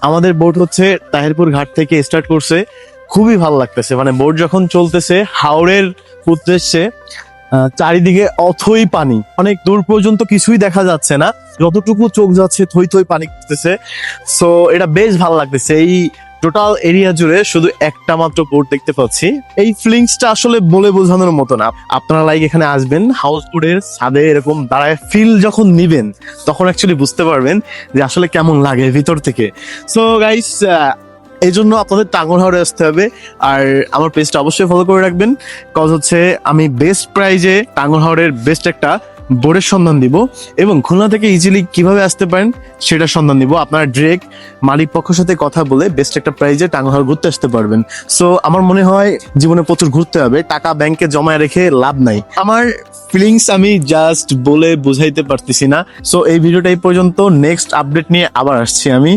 আমাদের বোট হচ্ছে তাহিরপুর ঘাট থেকে স্টার্ট করছে, খুবই ভালো লাগতেছে। মানে বোট যখন চলতেছে হাওরের উদ্দেশ্যে, চারিদিকে অথই পানি, অনেক দূর পর্যন্ত কিছুই দেখা যাচ্ছে না, যতটুকু চোখ যাচ্ছে থই থই পানি করতেছে। সো এটা বেশ ভালো লাগতেছে। এই টোটাল এরিয়া জুড়ে শুধু একটা মাত্র বোট দেখতে পাচ্ছি। এই ফিলিংসটা আসলে বলে বোঝানোর মতো না। আপনারা লাইক এখানে আসবেন, হাউস বোটের ছাদে এরকম দাঁড়ায় ফিল যখন নিবেন তখন অ্যাকচুয়ালি বুঝতে পারবেন যে আসলে কেমন লাগে ভিতর থেকে। সো গাইস, এই জন্য আপনাদের টাঙ্গুয়ার হাওরে আসতে হবে। আর আমার পেজটা অবশ্যই ফলো করে রাখবেন, কজ হচ্ছে আমি বেস্ট প্রাইজে টাঙ্গুয়ার হাওরের বেস্ট একটা বোর্ডের সন্ধান দিব, এবং খুলনা থেকে ইজিলি কিভাবে আসতে পারেন সেটার সন্ধান দিব। আপনারা ডিরেক্ট মালিক পক্ষের সাথে কথা বলে বেস্ট একটা প্রাইজে টাঙ্গুয়ার হাওর ঘুরতে আসতে পারবেন। সো আমার মনে হয় জীবনে প্রচুর ঘুরতে হবে, টাকা ব্যাংকে জমায় রেখে লাভ নাই। আমার ফিলিংস আমি জাস্ট বলে বুঝাইতে পারতেছি না। সো এই ভিডিওটা এই পর্যন্ত, নেক্সট আপডেট নিয়ে আবার আসছি আমি।